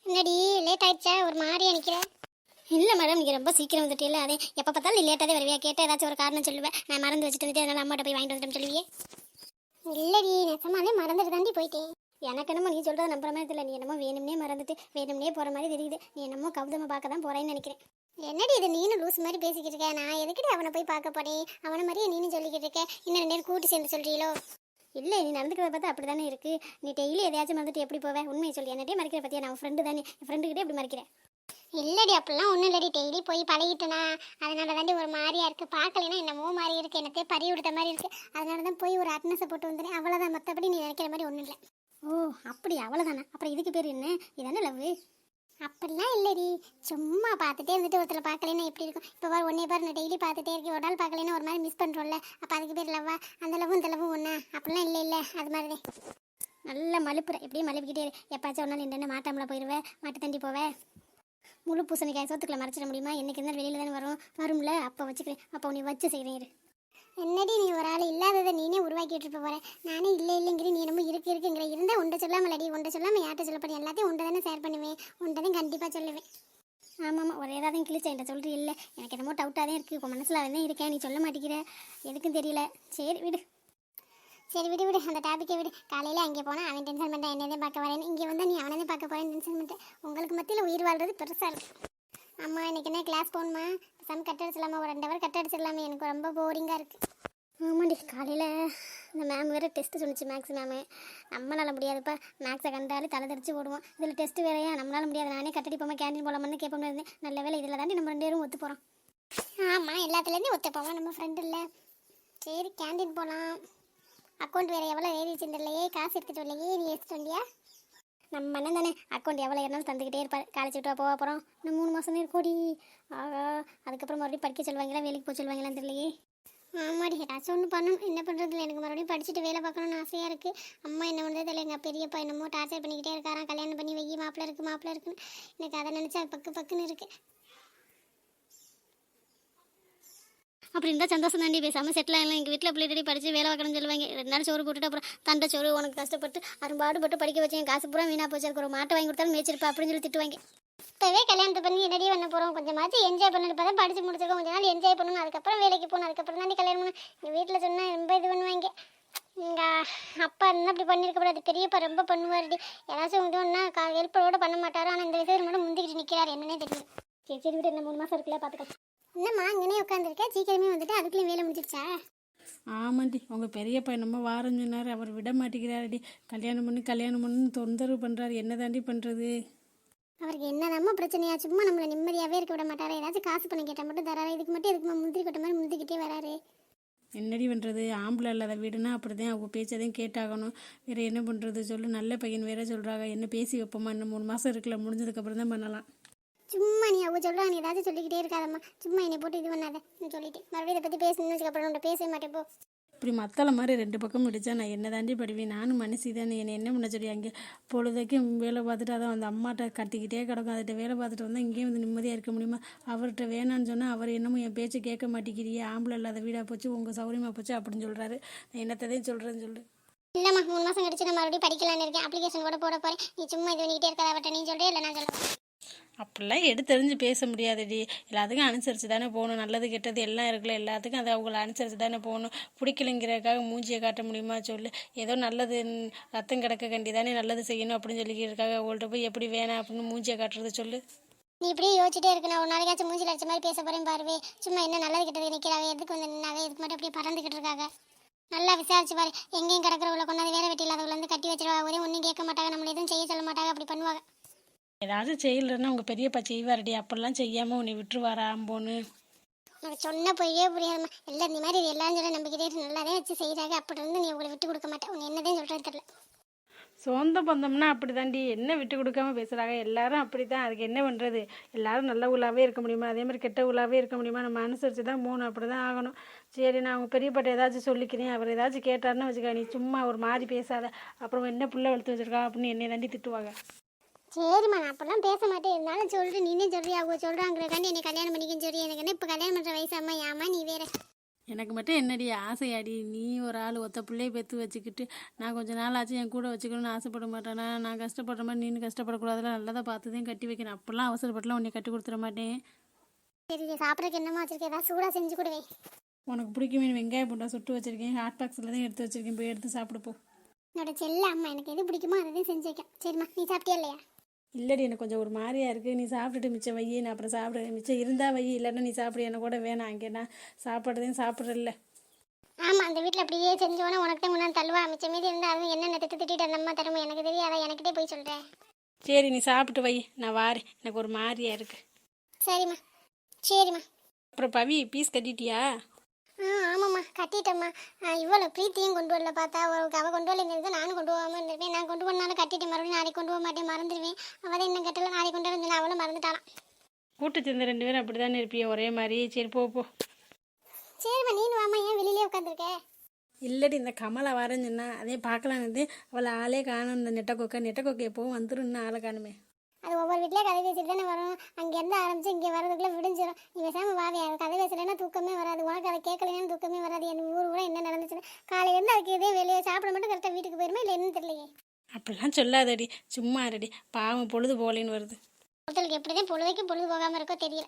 என்னடி லேட் ஆயிடுச்சா? ஒரு மாதிரியா நிக்கிற? இல்லை மேடம், நீங்கள் ரொம்ப சீக்கிரம் வந்துட்டே இல்லை. அதே எப்போ பார்த்தாலும் நீ லேட்டாக தான் வருவியா? கேட்டால் ஏதாச்சும் ஒரு காரணம் சொல்லுவேன். நான் மறந்து வச்சுட்டு வந்துட்டு அதனால் அம்மாட்ட போய் வாங்கிட்டு வந்துட்டேன்னு சொல்லுவியே. இல்லடி, நெசமாலே மறந்துட்டு தாண்டி போயிட்டேன். எனக்கு என்னமோ நீ சொல்கிறத நம்புற மாதிரி இல்லை. நீ என்னமோ வேணும்னே மறந்துட்டு வேணும்னே போகிற மாதிரி தெரியுது. நீ என்னமோ கௌதமை பார்க்க தான் போகிறேன்னு நினைக்கிறேன். என்னடி இது நீனும் லூஸ் மாதிரி பேசிக்கிட்டு இருக்க? நான் எதுக்கிட்டு அவனை போய் பார்க்க போறேன்? அவனை மாதிரியே நீனும் சொல்லிக்கிட்டு இருக்க. இன்னும் 2 நேரம் கூட்டி சேர்ந்து சொல்கிறீங்களோ? இல்லை, நீ நடந்துக்கிறத பார்த்தா அப்படி தானே இருக்குது. நீ டெய்லி எதையாச்சும் மறந்துட்டு எப்படி போவேன்? உண்மையை சொல்லி என்னட்டே மறைக்கிற பற்றியா? நான் ஃப்ரெண்டு தானே, என் ஃப்ரெண்டுக்கிட்டே எப்படி மறைக்கிறேன்? இல்லடி, அப்படிலாம் ஒன்றும் இல்லடி. டெய்லி போய் பழகிட்டேனா, அதனால தாண்டி ஒரு மாதிரியா இருக்குது. பார்க்கலைன்னா என்னமோ மாதிரி இருக்குது, எனக்கு பறி விடுத்த மாதிரி இருக்குது. அதனால தான் போய் ஒரு அட்னஸை போட்டு வந்துடுறேன், அவ்வளோதான். மற்றபடி நீ நினைக்கிற மாதிரி ஒன்றும் இல்லை. ஓ அப்படி, அவ்வளோதானே? அப்புறம் இதுக்கு பேர் என்ன? இதானே லவ்? அப்படிலாம் இல்லடி, சும்மா பார்த்துட்டே இருந்துட்டு ஒருத்தரை பார்க்கலன்னா எப்படி இருக்கும்? இப்போ பாரு, ஒன்னே பாரு, நான் டெய்லி பார்த்துட்டே இருக்கேன். ஒரு நாள் பார்க்கலன்னா ஒரு மாதிரி மிஸ் பண்ணுறோம்ல, அப்போ அதுக்கு பேர் லவ்வா? அந்த லவ்வும் இந்த லவ்வும் ஒன்றா? அப்படிலாம் இல்லை அது மாதிரி நல்ல மலுப்புற. எப்படியும் மலுப்பிக்கிட்டே எப்பாச்சும் ஒரு நாள் என்னென்ன மாட்டாமல போயிடுவேன், மாட்டு தண்டி போவேன். முழு பூசணிக்காய் சோத்துக்குள்ள மறைச்சிட முடியுமா? என்னைக்கு இருந்தாலும் வெளியில தானே வரும்ல, அப்போ வச்சுக்கிறேன். அப்போ நீ வச்சு செய்கிறேன். என்னடி நீ ஒரு ஆள் இல்லாததை நீனே உருவாக்கிட்டு இருப்ப போற. நானே இல்லைங்கிற, நீ என்னமோ இருக்குங்கிற. இருந்தால் உண்டை சொல்லாமலடி, உண்டை சொல்லாமல் யார்கிட்ட சொல்ல போறேன்? எல்லாத்தையும் உண்டை தானே ஷேர் பண்ணுவேன், உண்டை தான் கண்டிப்பாக சொல்லுவேன். ஆமாம், ஒரே ஏதாவது கிழிச்சா என்கிட்ட சொல்லிட்டு இல்லை. எனக்கு என்னமோ டவுட்டாக தான் இருக்குது. இப்போ மனசில் தான் இருக்கேன், நீ சொல்ல மாட்டேங்கிற. எதுக்கும் தெரியல. சரி விடு. சரி விடு விடு, அந்த டாப்பிக்கை விடு. காலையில் அங்கே போனால் அவன் டென்ஷன் பண்ணிட்டான், என்னதே பார்க்க வரேன்னு. இங்கே வந்தால் நீ அவனே பார்க்க போகிறேன்னு டென்ஷன் பண்ணிட்டேன். உங்களுக்கு மத்தியில் உயிர் வாழ்றது பெருசாக இருக்குது. அம்மா இன்னைக்கு என்ன கிளாஸ் போகணுமா? சம் கட் அடிச்சிடலாமா? ஒரு 2 ஹவர் கட் அடிச்சிடலாமே, எனக்கு ரொம்ப போரிங்காக இருக்குது. ஆமாண்டி, காலையில் இந்த மேம் வேறு டெஸ்ட்டு சொன்னிச்சு, மேக்ஸ் மேமு. நம்மளால் முடியாதுப்பா, மேக்ஸை கண்டாலே தலை தெரிச்சு ஓடுவோம். இதில் டெஸ்ட்டு வேறையா, நம்மளால் முடியாது. நானே கட்டடிப்போமா கேண்டீன் போகலாமான்னு கேட்போம்னு இருந்தேன். நல்ல வேலை இதில் தாண்டி நம்ம 2 பேரும் ஒத்து போகிறோம். ஆமாம், எல்லாத்துலேருந்து ஒத்து போவோம், நம்ம ஃப்ரெண்டு இல்லை. சரி கேண்டீன் போகலாம். அக்கௌண்ட் வேறு எவ்வளோ ஏறி வச்சுருந்தலையே, காசு எடுத்துகிட்டு வரலையே, நீ எடுத்துகிட்டு வந்தியா? நம்ம அண்ணன் தானே, அக்கௌண்ட் எவ்வளோ ஏறினாலும் தந்துக்கிட்டே இருப்பார். காலேஜ் விட்டு போக போகிறோம், இன்னும் 3 மாதம் தான் இருக்கோடி. ஆகா, அதுக்கப்புறம் மறுபடியும் படிக்க சொல்லுவாங்களா, வேலைக்கு போக சொல்லுவாங்களான்னு தெரியலையே. ஆமாடி, ஏதாச்சும் ஒன்று பண்ணணும். என்ன பண்ணுறதுல, எனக்கு மறுபடியும் படிச்சுட்டு வேலை பார்க்கணும்னு ஆசையாக இருக்குது. அம்மா என்ன பண்ணுறது இல்லை, எங்கள் பெரியப்பா என்னமோ டார்ச்சர் பண்ணிக்கிட்டே இருக்காராம். கல்யாணம் பண்ணி வெய்ய, மாப்பிள்ளை இருக்குன்னு. எனக்கு அதை நினச்சா பக்குன்னு இருக்குது. அப்படி இருந்தால் சந்தோஷம் தாண்டி. பேசாமல் செட்டில் ஆகலாம். எங்கள் வீட்டில் பிள்ளைடி படித்து வேலை பார்க்கணும்னு சொல்லுவாங்க. 2 நாள் சோறு போட்டுட்டு அப்புறம் தண்டை சோறு உனக்கு கஷ்டப்பட்டு அரும்பாடுபட்டு படிக்க வச்சேன், காசு பூரா வீணாக போச்சு, அதுக்கு ஒரு மாட்டை வாங்கி கொடுத்தாலும் மேய்ச்சிருப்பா அப்படின்னு சொல்லி திட்டுவாங்க. இப்போவே கல்யாணத்தை பண்ணி என்னடி பண்ண போகிறோம்? கொஞ்சமாச்சு என்ஜாய் பண்ணிட்டு தான் படித்து முடிச்சிருக்கோம். கொஞ்ச நாள் என்ஜாய் பண்ணணும், அதுக்கப்புறம் வேலைக்கு போகணும், அதுக்கப்புறம் தாண்டி கல்யாணம் பண்ணணும். எங்கள் வீட்டில் சொன்னால் ரொம்ப இது பண்ணுவாங்க. எங்கள் அப்பா இருந்தால் அப்படி பண்ணியிருக்கப்படாது. பெரியப்பா ரொம்ப பண்ணுவார்டி. ஏதாச்சும் உண்டுன்னா ஹெல்ப்போட பண்ண மாட்டார். ஆனால் இந்த விஷயத்தில் மட்டும் முந்திக்கிட்டு நிற்கிறார், என்னன்னே தெரியும். சரி விட்டு, என்ன 3 மாதம் இருக்குல்ல, பார்த்துக்கலாம். என்னம்மா இங்கனே உட்காந்துருக்கேன், சீக்கிரமே வந்துட்டு அதுக்குள்ளேயும் வேலை முடிஞ்சிருச்சா? ஆமாண்டி, உங்கள் பெரியப்பா என்னமோ வாரம் சொன்னார், அவர் விட மாட்டேங்கிறாருடி. கல்யாணம் பண்ணு தொந்தரவு பண்ணுறாரு. என்ன தாண்டி பண்ணுறது? அவருக்கு என்னதாம்மா பிரச்சனையா? சும்மா நம்மளை நிம்மதியாகவே இருக்க விட மாட்டாரா? ஏதாச்சும் காசு பண்ணி கேட்டால் மட்டும் தராரு. இதுக்கு மட்டும் எதுக்குமா முந்திரி கொட்ட மாதிரி முந்திக்கிட்டே வராரு? என்னடி பண்ணுறது? ஆம்பளை இல்லாத வீடுனா அப்படி தான், அவங்க பேச்சதையும் கேட்டாகணும். வேறு என்ன பண்ணுறது சொல்லு? நல்ல பையன் வேற சொல்கிறாங்க. என்ன பேசி வைப்போமா? இன்னும் 3 மாதம் இருக்குல்ல, முடிஞ்சதுக்கப்புறம் தான் பண்ணலாம். சும்மா நீ அவங்க சொல்கிறாங்க, நீ ஏதாச்சும் சொல்லிக்கிட்டே இருக்காதம்மா. சும்மா என்னை போட்டு இது பண்ணாத. நான் சொல்லிட்டு மறுபடியும் இதை பற்றி பேசணும்னு வச்சுக்கப்புறம் உன்ட்ட பேச மாட்டேன் போ. இப்படி மத்தள மாதிரி 2 பக்கம் இடிச்சா நான் என்ன தாண்டி படிவேன்? நானும் மனசு தானே, என்னை என்ன பண்ண சொல்லி அங்கே பொழுதைக்கும் வேலை பார்த்துட்டு அதான் அந்த அம்மாட்ட கட்டிக்கிட்டே கிடக்கும். அதுகிட்ட வேலை பார்த்துட்டு வந்தால் இங்கேயும் வந்து நிம்மதியாக இருக்க முடியுமா? அவர்கிட்ட வேணான்னு சொன்னால் அவர் என்னமோ என் பேச்சு கேட்க மாட்டேங்கிறியே, ஆம்பளை இல்லாத வீடாக போச்சு, உங்கள் சௌரியமாக போச்சு அப்படின்னு சொல்கிறாரு. நான் என்னத்தையும் சொல்கிறேன்னு சொல்லு. இல்லைம்மா, 3 மாதம் கழிச்சு நான் மறுபடியும் படிக்கலான்னு இருக்கேன். அப்ளிகேஷன் கூட போட போகிறேன். நீ சும்மா இது பண்ணிக்கிட்டே இருக்காத. அவட்ட நீ சொல்கிறே இல்லை, நான் சொல்லுவேன். அப்படிலாம் எடுத்தெறிஞ்சு பேச முடியாதுடி. எல்லாத்துக்கும் அனுசரித்து தானே போகணும். நல்லது கெட்டது எல்லாம் இருக்குல்ல, எல்லாத்துக்கும் அதை அவங்கள அனுசரித்து தானே போகணும். பிடிக்கலைங்கிறதுக்காக மூஞ்சியை காட்ட முடியுமா சொல்லு? ஏதோ நல்லது ரத்தம் கிடக்க கண்டி தானே நல்லது செய்யணும் அப்படின்னு சொல்லிக்கிறதுக்காக அவங்கள்ட்ட போய் எப்படி வேணாம் அப்படின்னு மூஞ்சியை காட்டுறது சொல்லு? நீ இப்படியே யோசிச்சுட்டே இருக்கு. நான் ஒரு நாளைக்காச்சும் மூஞ்சில் அடிச்ச மாதிரி பேச போகிறேன் பாருவே. சும்மா என்ன நல்லது கெட்டது நிற்கிறாவே, எதுக்கு வந்து நின்னாவே, இதுக்கு மட்டும் அப்படியே பறந்துக்கிட்டு இருக்காங்க. நல்லா விசாரிச்சு பாரு. எங்கேயும் கிடக்கிறவளை கொண்டாந்து வேலை வெட்டி இல்லாதவளை வந்து கட்டி வச்சிருவா. ஒரே ஒன்றும் கேட்க மாட்டாங்க, நம்மளை எதுவும் செய்ய சொல்ல மாட்டாங்க, அப்படி பண்ணுவாங்க. ஏதாவது செய்யலைன்னா உங்கள் பெரியப்பா செய்வாரடி. அப்படிலாம் செய்யாமல் உன்னை விட்டுருவாரா அம்போன்னு? எனக்கு சொன்ன போயே புரியாதம்மா. எல்லாம் இந்த மாதிரி எல்லாரும் சொல்ல நம்பிக்கிட்டே நல்லாவே வச்சு செய்கிறாங்க. அப்படி இருந்து நீ உங்களை விட்டு கொடுக்க மாட்டேன். உன்னை என்னதான் சொல்கிறது தெரியல. சொந்த பந்தம்னா அப்படி தாண்டி, என்ன விட்டு கொடுக்காம பேசுகிறாங்க எல்லாரும். அப்படி தான், அதுக்கு என்ன பண்ணுறது? எல்லாரும் நல்ல உள்ளாவே இருக்க முடியுமா? அதே மாதிரி கெட்ட உள்ளாவே இருக்க முடியுமா? நம்ம அனுசரித்து தான் போகணும், அப்படி தான் ஆகணும். சரி, நான் அவங்க பெரியப்பாட்ட ஏதாச்சும் சொல்லிக்கிறேன். அவர் ஏதாச்சும் கேட்டாருன்னு வச்சுக்கா, நீ சும்மா ஒரு மாதிரி பேசாத. அப்புறம் என்ன புள்ள வளர்த்து வச்சுருக்கா அப்படின்னு என்னை தாண்டி திட்டுவாங்க. சரிம்மா, நான் அப்படிலாம் பேச மாட்டேன். இருந்தாலும் சொல்கிறேன், நீனே சொல்றியா? அவங்க சொல்கிறாங்கிறக்காண்டி என்னை கல்யாணம் பண்ணிக்கன்னு சொல்லி எனக்கு என்ன இப்போ கல்யாணம் பண்ணுற வயசாம்மா? ஏமா நீ வேற? எனக்கு மட்டும் என்னடி ஆசையாடி, நீ ஒரு ஆள் ஒத்த பிள்ளைய பெற்று வச்சுக்கிட்டு நான் கொஞ்ச நாள் ஆச்சு என் கூட வச்சுக்கணும்னு ஆசைப்பட மாட்டேனா? நான் கஷ்டப்படுற மாதிரி நீனு கஷ்டப்படக்கூடாதுல, நல்லதாக பார்த்து தான் கட்டி வைக்கணும். அப்படிலாம் அவசரப்பட்டுலாம் உன்னை கட்டி கொடுத்துட மாட்டேன். சரி சாப்பிட்றதுக்கு என்னமா வச்சிருக்கேன், ஏதாவது சூடாக செஞ்சு கொடுவேன். உனக்கு பிடிக்குமே வெங்காய பூண்டா சுட்டு வச்சுருக்கேன், ஹாட் பாக்ஸில் தான் எடுத்து வச்சுருக்கேன், போய் எடுத்து சாப்பிடு போ. என்னோட செல்ல அம்மா எனக்கு எது பிடிக்குமோ அதை தான் செஞ்சு வைக்கேன். சரிம்மா, நீ சாப்பிட்டியா இல்லையா? இல்லடி, எனக்கு கொஞ்சம் ஒரு மாதிரியா இருக்குது, நீ சாப்பிட்டுட்டு மிச்சம் வை, நான் அப்புறம் சாப்பிடுறேன். மிச்சம் இருந்தால் வை, இல்லைன்னா நீ சாப்பிடு, எனக்கு கூட வேணாம். அங்கே நான் சாப்பிட்றதையும் சாப்பிட்றதில்ல. ஆமாம், அந்த வீட்டில் அப்படியே செஞ்சோன்னே உனக்கு தான் முன்னாடி தள்ளுவா. மிச்சம் மீதி இருந்தால் அதுவும் என்னென்ன திட்டிட்டு அந்த அம்மா தருமோ எனக்கு தெரியாதா? எனக்கிட்டே போய் சொல்கிறேன். சரி, நீ சாப்பிட்டு வை, நான் வாரேன். எனக்கு ஒரு மாதிரியா இருக்குது. சரிம்மா. சரிம்மா. அப்புறம் பவி பீஸ் கட்டிட்டியா? ஆமாம்மா, கட்டிட்டேம்மா. இவ்வளோ பிரீத்தியும் கொண்டு வரல பார்த்தா, அவள் கொண்டு வரல இருந்தது, நானும் கொண்டு போகாமல் இருந்திருப்பேன். நான் கொண்டு போனாலும் கட்டிட்டு மறுபடியும் நாளைக்கு கொண்டு போக மாட்டேன், மறந்துடுவேன். அவள் தான் இன்னும் கட்டல, நாளைக்கு கொண்டு வந்து அவளும் மறந்துட்டாளாம். கூட்டு சேர்ந்த 2 பேரும் அப்படி தானே இருப்பிய, ஒரே மாதிரி. சரி போ போ. சரிம்மா, நீனு வாம்மா, ஏன் வெளியிலே உட்காந்துருக்க? இல்லடி, இந்த கமலை வரேன்னு சொன்னா, அதே பார்க்கலான்னு அவளை ஆளே காணும். இந்த நெட்டக்கொக்கை எப்போவும் வந்துடும், ஆளை காணுமே. அது ஒவ்வொரு வீட்டிலே கதை பேசிட்டு தானே வரும். அங்கேருந்து ஆரம்பிச்சு இங்கே வரதுக்குள்ளே விடிஞ்சிடும். நீ பேசாமல் வாவே, அது கதை பேசலைன்னா தூக்கமே வராது. உனக்கு அதை கேட்கலன்னு தூக்கமே வராது. என் ஊர் கூட என்ன நடந்துச்சுன்னு காலையிலேருந்து அதுக்கு இதே வெளியே சாப்பிட மட்டும் கரெக்டாக வீட்டுக்கு போயிருமா இல்லை என்னன்னு தெரியலையே. அப்படிலாம் சொல்லாதடி, சும்மா இருடி. பாவம் பொழுது போகலின்னு வருது. ஒருத்தருக்கு எப்படி தான் பொழுதுக்கு பொழுது போகாமல் இருக்கோ தெரியல.